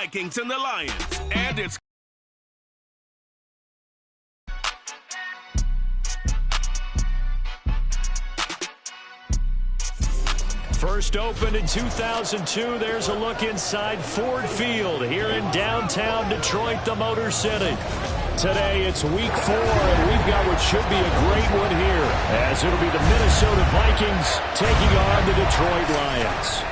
Vikings and the Lions. And it's first opened in 2002. There's a look inside Ford Field here in downtown Detroit, the Motor City. Today it's week 4, and we've got what should be a great one here, as it'll be the Minnesota Vikings taking on the Detroit Lions.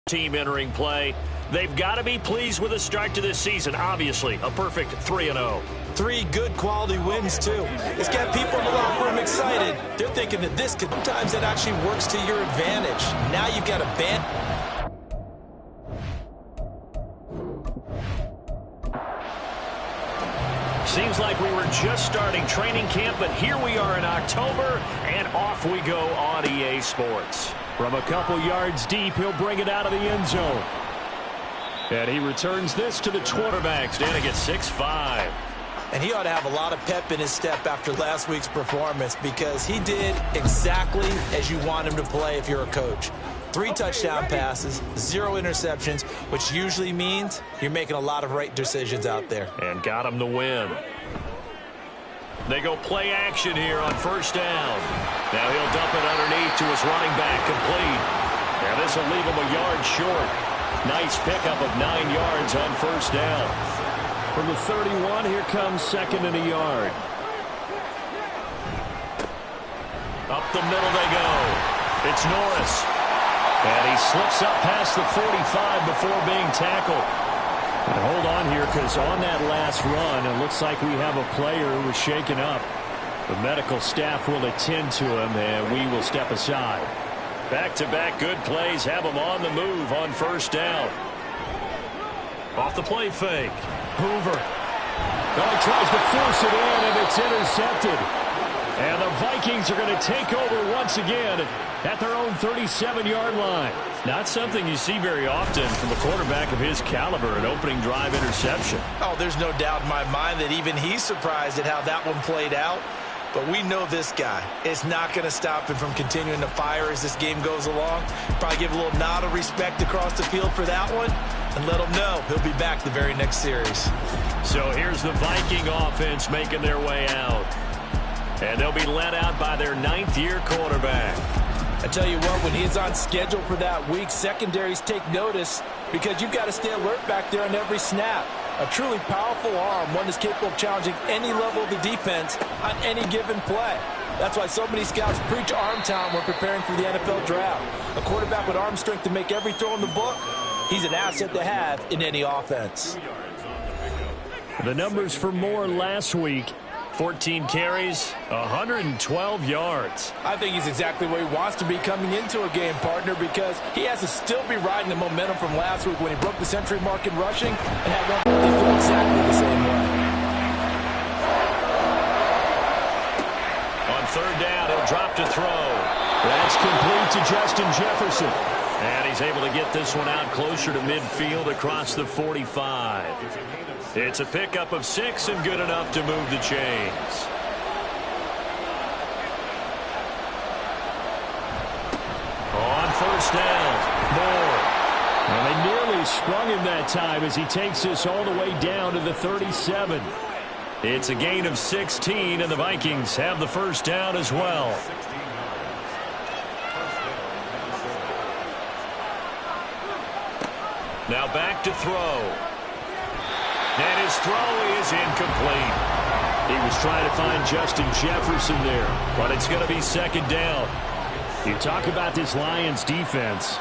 Team entering play. They've got to be pleased with the start to this season. Obviously, a perfect 3-0. 3 good quality wins, too. It's got people in the locker room excited. They're thinking that this could, sometimes that actually works to your advantage. Now you've got a band. Seems like we were just starting training camp, but here we are in October, and off we go on EA Sports. From a couple yards deep, he'll bring it out of the end zone. And he returns this to the quarterback, standing at 6'5". And he ought to have a lot of pep in his step after last week's performance, because he did exactly as you want him to play if you're a coach. 3 touchdown passes, 0 interceptions, which usually means you're making a lot of right decisions out there. And got him the win. They go play action here on first down. Now he'll dump it underneath to his running back, complete. Now this will leave him a yard short. Nice pickup of 9 yards on first down. From the 31, here comes second and a yard. Up the middle they go. It's Norris. And he slips up past the 45 before being tackled. And hold on here, because on that last run, it looks like we have a player who was shaken up. The medical staff will attend to him, and we will step aside. Back-to-back good plays have him on the move on first down. Off the play fake. Hoover. Oh, he tries to force it in, and it's intercepted. And the Vikings are going to take over once again at their own 37-yard line. Not something you see very often from a quarterback of his caliber, an opening drive interception. Oh, there's no doubt in my mind that even he's surprised at how that one played out. But we know this guy. It's not going to stop him from continuing to fire as this game goes along. Probably give a little nod of respect across the field for that one, and let him know he'll be back the very next series. So here's the Viking offense making their way out. And they'll be led out by their 9th-year quarterback. I tell you what, when he's on schedule for that week, secondaries take notice, because you've got to stay alert back there on every snap. A truly powerful arm, one that's capable of challenging any level of the defense on any given play. That's why so many scouts preach arm talent when preparing for the NFL draft. A quarterback with arm strength to make every throw in the book, he's an asset to have in any offense. The numbers for Moore last week: 14 carries, 112 yards. I think he's exactly where he wants to be coming into a game, partner, because he has to still be riding the momentum from last week when he broke the century mark in rushing and had one feel exactly the same way. On third down, he'll drop to throw. That's complete to Justin Jefferson. And he's able to get this one out closer to midfield across the 45. It's a pickup of 6 and good enough to move the chains. On first down, Moore. And they nearly sprung him that time as he takes this all the way down to the 37. It's a gain of 16, and the Vikings have the first down as well. Now back to throw. And his throw is incomplete. He was trying to find Justin Jefferson there, but it's going to be second down. You talk about this Lions defense.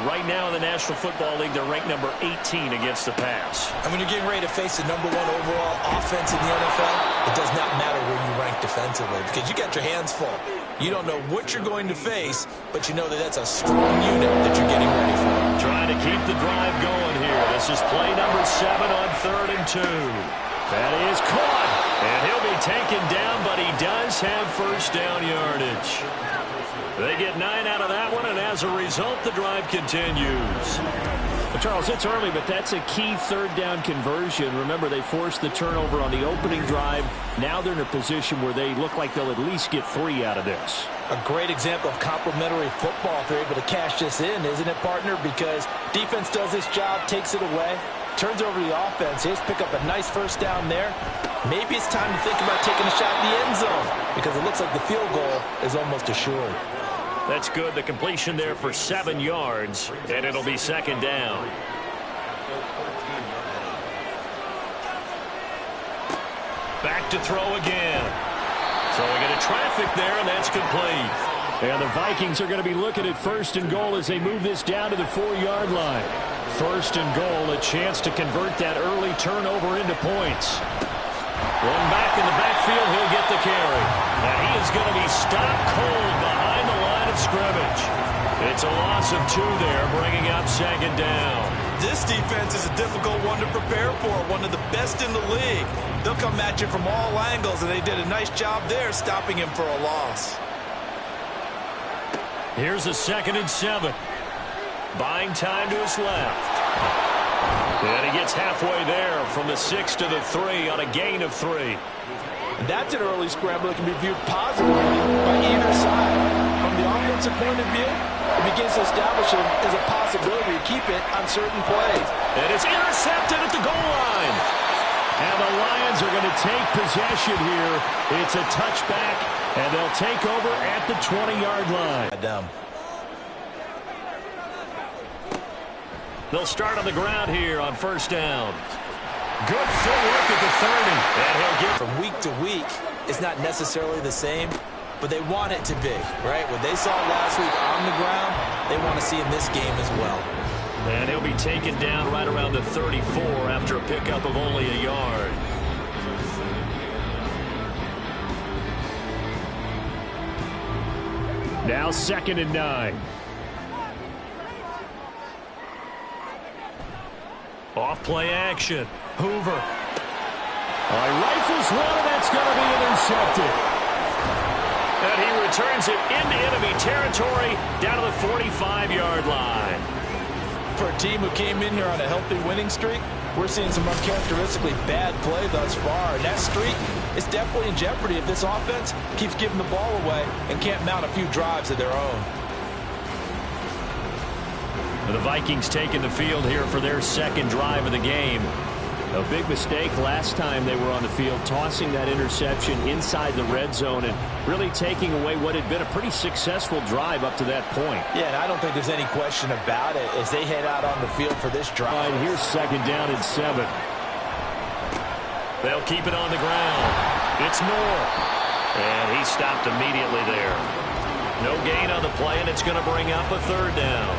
Right now in the National Football League, they're ranked number 18 against the pass. And when you're getting ready to face the #1 overall offense in the NFL, it does not matter where you rank defensively, because you got your hands full. You don't know what you're going to face, but you know that that's a strong unit that you're getting ready for. Trying to keep the drive going here. This is play number 7 on 3rd and 2. That is caught, and he'll be taken down, but he does have first down yardage. They get 9 out of that one, and as a result, the drive continues. Well, Charles, it's early, but that's a key third down conversion. Remember, they forced the turnover on the opening drive. Now they're in a position where they look like they'll at least get 3 out of this. A great example of complementary football if they're able to cash this in, isn't it, partner? Because defense does this job, takes it away, turns over the offense. Here's pick up a nice first down there. Maybe it's time to think about taking a shot in the end zone because it looks like the field goal is almost assured. That's good. The completion there for 7 yards, and it'll be second down. Back to throw again. Throwing into traffic there, and that's complete. And the Vikings are going to be looking at first and goal as they move this down to the 4-yard line. First and goal, a chance to convert that early turnover into points. One back in the backfield, he'll get the carry. And he is going to be stopped cold behind the line of scrimmage. It's a loss of 2 there, bringing up second down. This defense is a difficult one to prepare for, one of the best in the league. They'll come at you from all angles, and they did a nice job there stopping him for a loss. Here's a 2nd and 7. Buying time to his left. And he gets halfway there from the 6 to the 3 on a gain of 3. And that's an early scramble that can be viewed positively by either side. From the offensive point of view, it begins to establish it as a possibility to keep it on certain plays. And it's intercepted at the goal line. And the Lions are going to take possession here. It's a touchback, and they'll take over at the 20-yard line. They'll start on the ground here on first down. Good footwork at the 30. And he'll get from week to week, it's not necessarily the same, but they want it to be, right? What they saw last week on the ground, they want to see in this game as well. And he'll be taken down right around the 34 after a pickup of only a yard. Now 2nd and 9. Off play action. Hoover. Rifles one, and that's going to be intercepted. And he returns it into enemy territory down to the 45-yard line. For a team who came in here on a healthy winning streak, we're seeing some uncharacteristically bad play thus far. And that streak is definitely in jeopardy if this offense keeps giving the ball away and can't mount a few drives of their own. The Vikings taking the field here for their 2nd drive of the game. A big mistake last time they were on the field, tossing that interception inside the red zone and really taking away what had been a pretty successful drive up to that point. Yeah, and I don't think there's any question about it as they head out on the field for this drive. And here's 2nd down and 7. They'll keep it on the ground. It's Moore. And he stopped immediately there. No gain on the play, and it's going to bring up a 3rd down.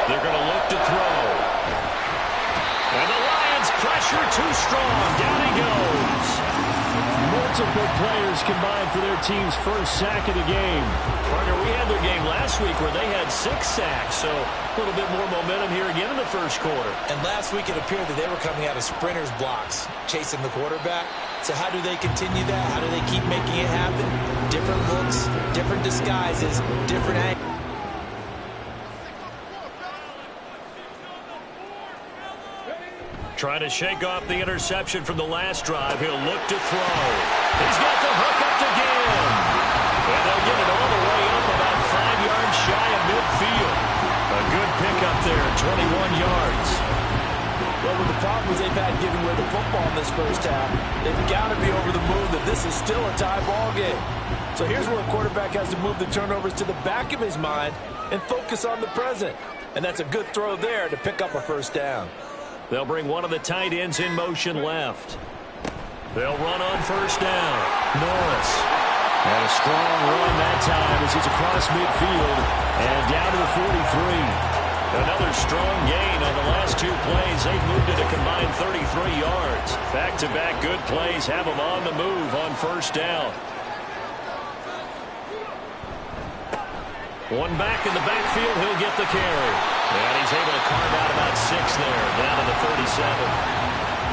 They're going to look to throw. And the Lions pressure too strong. Down he goes. Multiple players combined for their team's first sack of the game. Partner, we had their game last week where they had 6 sacks, so a little bit more momentum here again in the first quarter. And last week it appeared that they were coming out of sprinters blocks, chasing the quarterback. So how do they continue that? How do they keep making it happen? Different looks, different disguises, different angles. Trying to shake off the interception from the last drive. He'll look to throw. He's got the hook up to Ginn. And they'll get it all the way up about 5 yards shy of midfield. A good pickup there, 21 yards. Well, with the problems they've had giving away the football in this first half, they've got to be over the moon that this is still a tie ball game. So here's where a quarterback has to move the turnovers to the back of his mind and focus on the present. And that's a good throw there to pick up a first down. They'll bring one of the tight ends in motion left. They'll run on first down. Norris. And a strong run that time as he's across midfield and down to the 43. Another strong gain on the last 2 plays. They've moved it a combined 33 yards. Back-to-back good plays have them on the move on first down. One back in the backfield, he'll get the carry. And he's able to carve out about 6 there, down to the 37.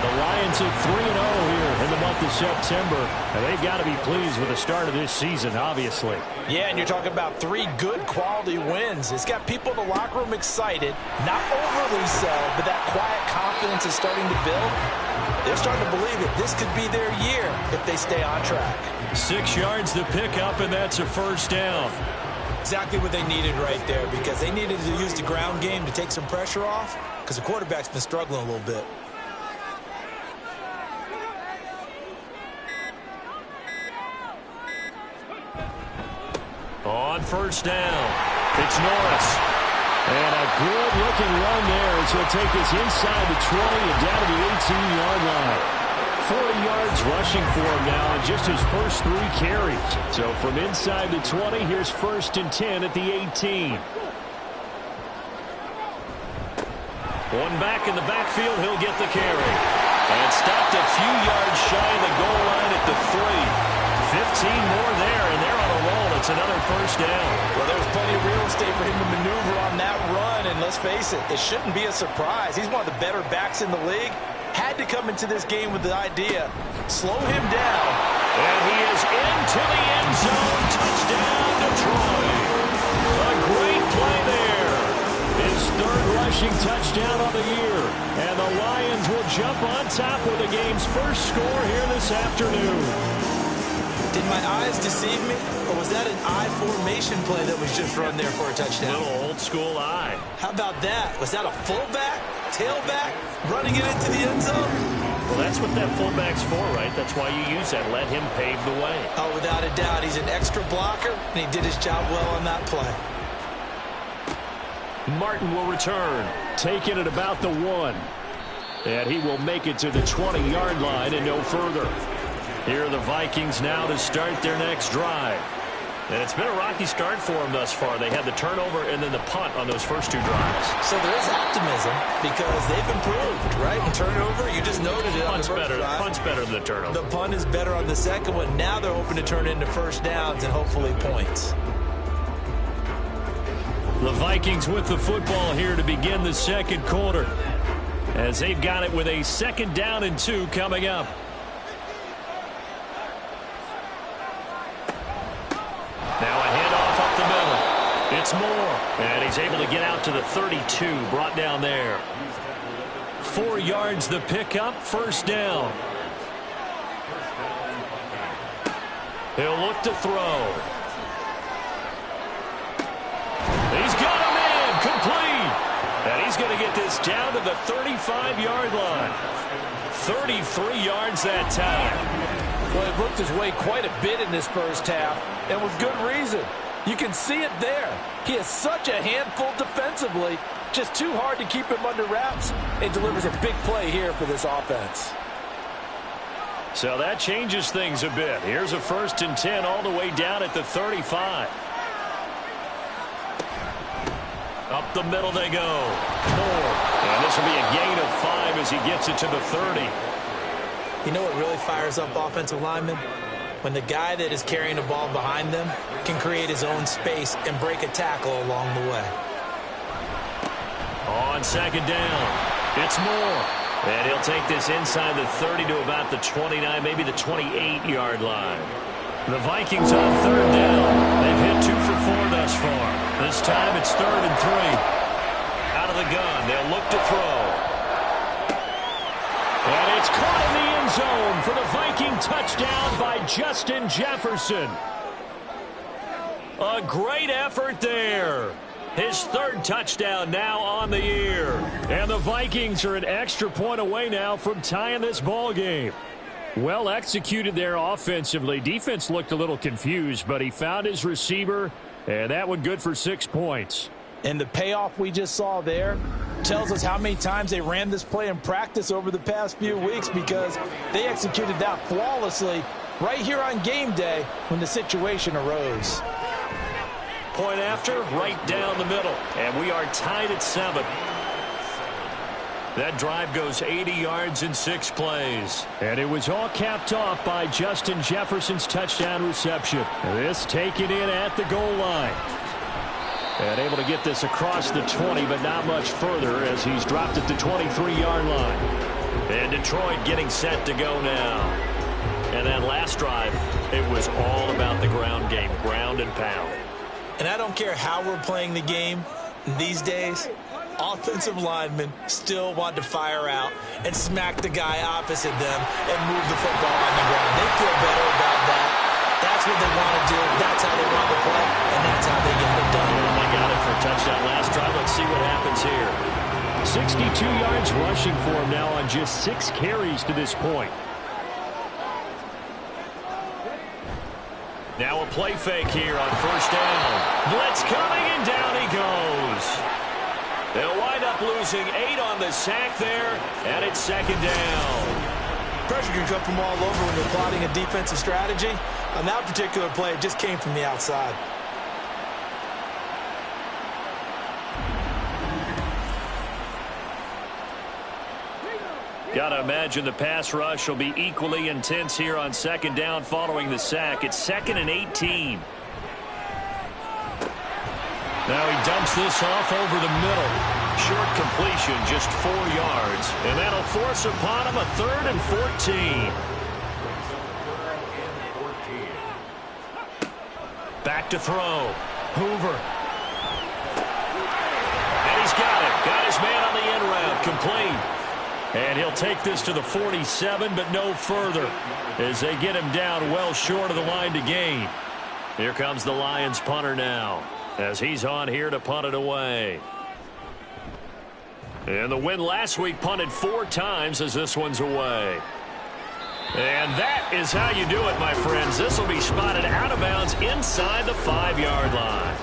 The Lions at 3-0 here in the month of September, and they've got to be pleased with the start of this season, obviously. Yeah, and you're talking about 3 good quality wins. It's got people in the locker room excited, not overly so, but that quiet confidence is starting to build. They're starting to believe that this could be their year if they stay on track. 6 yards to pick up, and that's a first down. Exactly what they needed right there, because they needed to use the ground game to take some pressure off, because the quarterback's been struggling a little bit. On first down, it's Norris. And a good-looking run there as he'll take us inside the 20 and down to the 18-yard line. 40 yards rushing for him now in just his first 3 carries. So from inside the 20, here's 1st and 10 at the 18. One back in the backfield, he'll get the carry. And stopped a few yards shy of the goal line at the 3. 15 more there, and they're on a roll. It's another first down. Well, there's plenty of real estate for him to maneuver on that run, and let's face it, it shouldn't be a surprise. He's one of the better backs in the league. Had to come into this game with the idea, slow him down. And he is into the end zone. Touchdown, Detroit. A great play there. His 3rd rushing touchdown of the year. And the Lions will jump on top with the game's first score here this afternoon. Did my eyes deceive me, or was that an I formation play that was just run there for a touchdown? Little old school eye. How about that? Was that a fullback, tailback, running it into the end zone? Well, that's what that fullback's for, right? That's why you use that. Let him pave the way. Oh, without a doubt. He's an extra blocker, and he did his job well on that play. Martin will return, taking it about the 1. And he will make it to the 20-yard line and no further. Here are the Vikings now to start their next drive. And it's been a rocky start for them thus far. They had the turnover and then the punt on those first 2 drives. So there is optimism because they've improved, right? And turnover, you just noted it on the first drive. Punt's better than the turnover. The punt is better on the second one. Now they're hoping to turn into first downs and hopefully points. The Vikings with the football here to begin the second quarter, as they've got it with a 2nd down and 2 coming up. Now a handoff up the middle. It's Moore. And he's able to get out to the 32. Brought down there. 4 yards the pickup. First down. He'll look to throw. He's got a man. Complete. And he's going to get this down to the 35-yard line. 33 yards that time. Well, it worked his way quite a bit in this first half, and with good reason. You can see it there. He is such a handful defensively, just too hard to keep him under wraps, and delivers a big play here for this offense. So that changes things a bit. Here's a 1st and 10 all the way down at the 35. Up the middle they go. Moore. And this will be a gain of 5 as he gets it to the 30. You know what really fires up offensive linemen? When the guy that is carrying the ball behind them can create his own space and break a tackle along the way. On 2nd down, it's Moore. And he'll take this inside the 30 to about the 29, maybe the 28-yard line. The Vikings on 3rd down. They've hit 2 for 4 thus far. This time it's 3rd and 3. Out of the gun, they'll look to throw. And it's caught in the end zone for the Viking touchdown by Justin Jefferson. A great effort there. His 3rd touchdown now on the year. And the Vikings are an extra point away now from tying this ball game. Well executed there offensively. Defense looked a little confused, but he found his receiver, and that one good for 6 points. And the payoff we just saw there tells us how many times they ran this play in practice over the past few weeks, because they executed that flawlessly right here on game day when the situation arose. Point after, right down the middle, and we are tied at 7. That drive goes 80 yards in 6 plays. And it was all capped off by Justin Jefferson's touchdown reception. This taken in at the goal line. And able to get this across the 20, but not much further as he's dropped at the 23-yard line. And Detroit getting set to go now. And that last drive, it was all about the ground game, ground and pound. And I don't care how we're playing the game these days, offensive linemen still want to fire out and smack the guy opposite them and move the football on the ground. They feel better about that. That's what they want to do. That's how they want to play, and that's how they get it done. And they got it for a touchdown last drive. Let's see what happens here. 62 yards rushing for him now on just 6 carries to this point. Now a play fake here on first down. Blitz coming, and down he goes. They'll wind up losing 8 on the sack there, and it's second down. Pressure can come from all over when you're plotting a defensive strategy. On that particular play, it just came from the outside. Got to imagine the pass rush will be equally intense here on second down following the sack. It's 2nd and 18. Now he dumps this off over the middle. Short completion, just 4 yards. And that'll force upon him a 3rd and 14. Back to throw. Hoover. And he's got it. Got his man on the end route. Complete. And he'll take this to the 47, but no further, as they get him down well short of the line to gain. Here comes the Lions punter now, as he's on here to punt it away. And the win last week punted 4 times as this one's away. And that is how you do it, my friends. This will be spotted out of bounds inside the 5-yard line.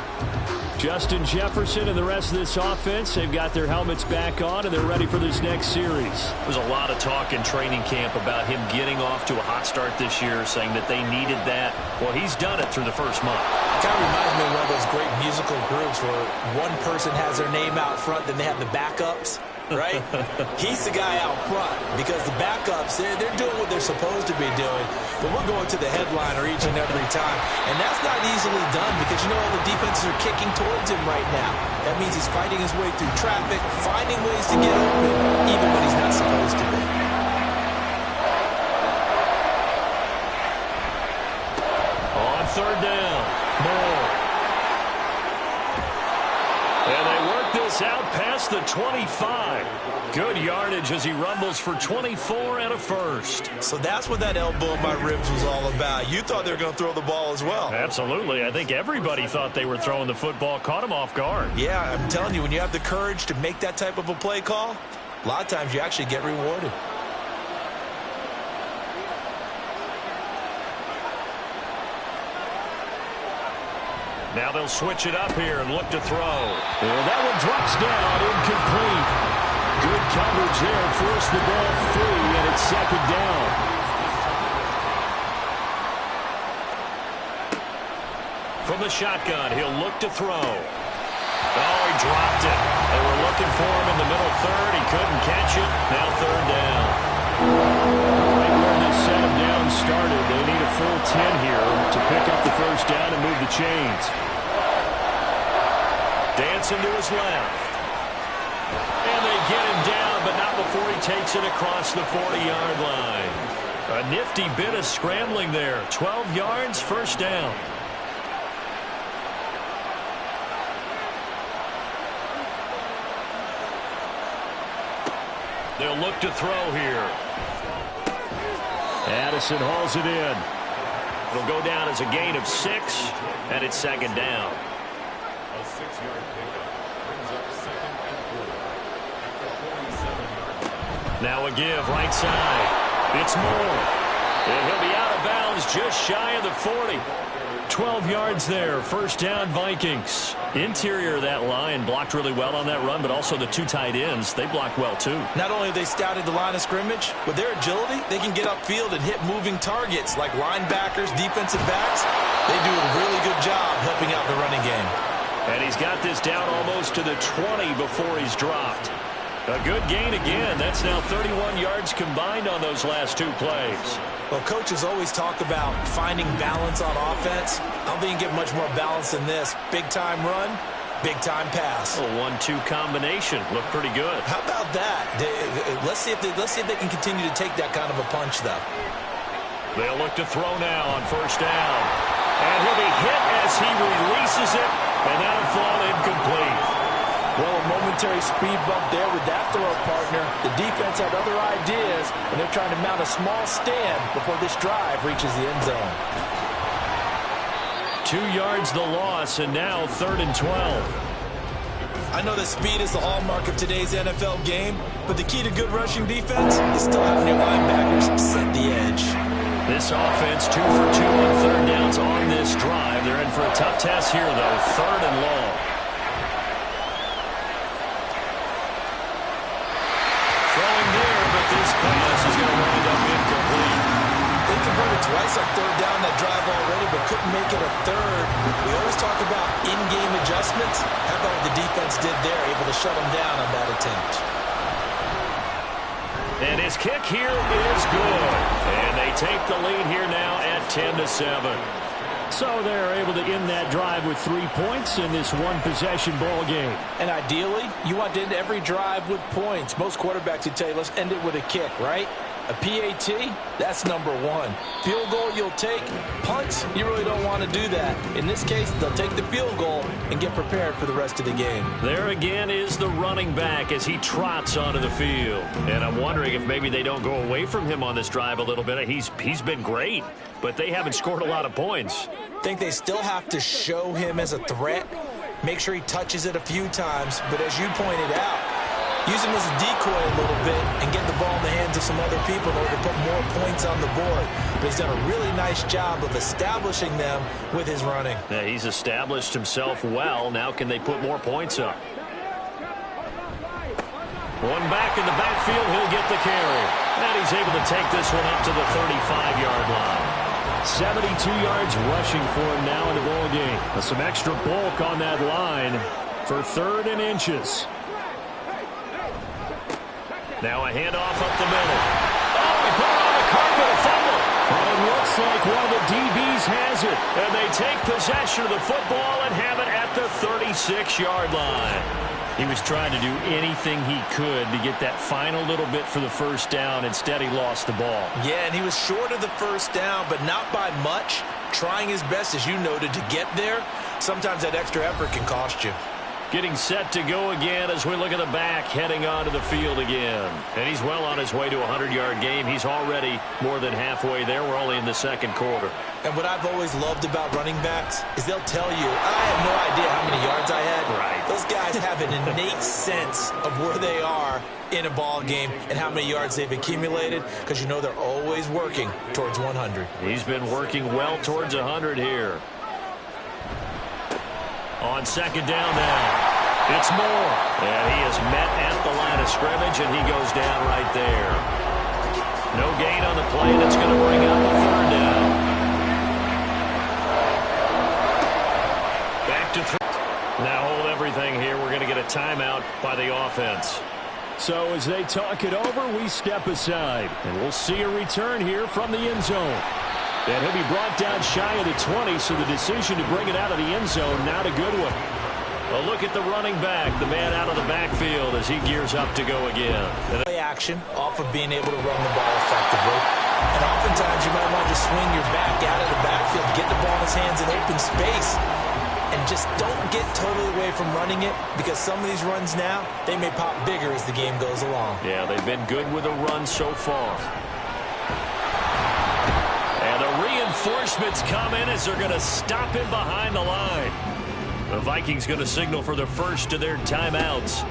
Justin Jefferson and the rest of this offense, they've got their helmets back on, and they're ready for this next series. There's a lot of talk in training camp about him getting off to a hot start this year, saying that they needed that. Well, he's done it through the first month. It kind of reminds me of one of those great musical groups where one person has their name out front, then they have the backups, right? He's the guy out front because the backups, they're doing what they're supposed to be doing, but we're going to the headliner each and every time. And that's not easily done because, you know, all the defenses are kicking towards him right now. That means he's fighting his way through traffic, finding ways to get open, even when he's not supposed to be. On third down, Moore. And they work this out past the 25. Good yardage as he rumbles for 24 and a first. So that's what that elbow in my ribs was all about. You thought they were going to throw the ball as well. Absolutely. I think everybody thought they were throwing the football, caught him off guard. Yeah, I'm telling you, when you have the courage to make that type of a play call, a lot of times you actually get rewarded. Now they'll switch it up here and look to throw. And that one drops down, incomplete. Good coverage there, forced the ball free, and it's second down. From the shotgun, he'll look to throw. Oh, he dropped it. They were looking for him in the middle third. He couldn't catch it. Now third down. Right where this set him down started, they need a full 10 here to pick up the first down and move the chains. Dancing to his left. And they get him down, but not before he takes it across the 40-yard line. A nifty bit of scrambling there. 12 yards, first down. They'll look to throw here. Addison hauls it in. It'll go down as a gain of 6, and it's second down. A 6-yard pickup brings up 2nd and 4 after 47 yards. Now a give, right side. It's Moore. And he'll be out of bounds just shy of the 40. 12 yards there, first down Vikings. Interior of that line blocked really well on that run, but also the 2 tight ends, they blocked well too. Not only have they scouted the line of scrimmage, with their agility, they can get upfield and hit moving targets like linebackers, defensive backs. They do a really good job helping out the running game. And he's got this down almost to the 20 before he's dropped. A good gain again. That's now 31 yards combined on those last 2 plays. Well, coaches always talk about finding balance on offense. I don't think you get much more balance than this. Big-time run, big-time pass. A 1-2 combination. Looked pretty good. How about that? Let's see if they can continue to take that kind of a punch, though. They'll look to throw now on first down. And he'll be hit as he releases it, and that'll fall incomplete. Well, a momentary speed bump there with that throw partner. The defense had other ideas, and they're trying to mount a small stand before this drive reaches the end zone. 2 yards the loss, and now 3rd and 12. I know that speed is the hallmark of today's NFL game, but the key to good rushing defense is still having your linebackers set the edge. This offense 2 for 2 on 3rd downs on this drive. They're in for a tough test here, though. 3rd and long. Throwing there, but this pass is going to wind up incomplete. They converted twice on 3rd down that drive already, but couldn't make it a 3rd. We always talk about in-game adjustments. How about what the defense did there, able to shut them down on that attempt? And his kick here is good. And they take the lead here now at 10-7. So they're able to end that drive with 3 points in this one-possession ball game. And ideally, you want to end every drive with points. Most quarterbacks would tell you, let's end it with a kick, right? A PAT, that's number 1. Field goal you'll take. Punts, you really don't want to do that. In this case, they'll take the field goal and get prepared for the rest of the game. There again is the running back as he trots onto the field. And I'm wondering if maybe they don't go away from him on this drive a little bit. He's been great, but they haven't scored a lot of points. Think they still have to show him as a threat. Make sure he touches it a few times. But as you pointed out, use him as a decoy a little bit and get the ball in the hands of some other people in order to put more points on the board. But he's done a really nice job of establishing them with his running. Yeah, he's established himself well. Now can they put more points up? One back in the backfield, he'll get the carry. And he's able to take this one up to the 35-yard line. 72 yards rushing for him now in the ball game. Some extra bulk on that line for 3rd and inches. Now a handoff up the middle. Oh, he put it on the carpet, a fumble. And it looks like one of the DBs has it. And they take possession of the football and have it at the 36-yard line. He was trying to do anything he could to get that final little bit for the first down. Instead, he lost the ball. Yeah, and he was short of the first down, but not by much. Trying his best, as you noted, to get there. Sometimes that extra effort can cost you. Getting set to go again as we look at the back, heading onto the field again. And he's well on his way to a 100-yard game. He's already more than halfway there. We're only in the 2nd quarter. And what I've always loved about running backs is they'll tell you, I have no idea how many yards I had. Right. Those guys have an innate sense of where they are in a ball game and how many yards they've accumulated, because you know they're always working towards 100. He's been working well towards 100 here. On 2nd down now, it's Moore. And he is met at the line of scrimmage, and he goes down right there. No gain on the play, and it's going to bring up a 3rd down. Back to 3. Now hold everything here. We're going to get a timeout by the offense. So as they talk it over, we step aside, and we'll see a return here from the end zone. And he'll be brought down shy of the 20, so the decision to bring it out of the end zone, not a good one. A look at the running back, the man out of the backfield as he gears up to go again. Play action off of being able to run the ball effectively. And oftentimes you might want to just swing your back out of the backfield, get the ball in his hands in open space, and just don't get totally away from running it, because some of these runs now, they may pop bigger as the game goes along. Yeah, they've been good with a run so far. And the reinforcements come in as they're going to stop him behind the line. The Vikings going to signal for the first of their timeouts.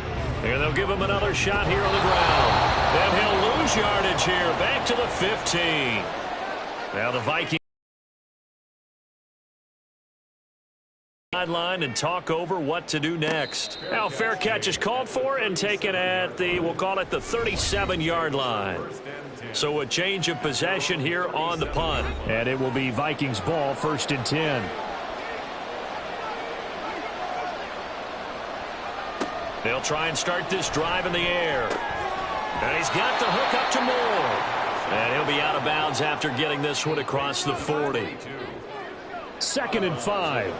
And they'll give him another shot here on the ground. And he'll lose yardage here, back to the 15. Now the Vikings sideline and talk over what to do next. Now fair catch is called for and taken at the, we'll call it the 37-yard line. So a change of possession here on the punt. And it will be Vikings ball, 1st and 10. They'll try and start this drive in the air. And he's got the hook up to Moore. And he'll be out of bounds after getting this one across the 40. 2nd and 5.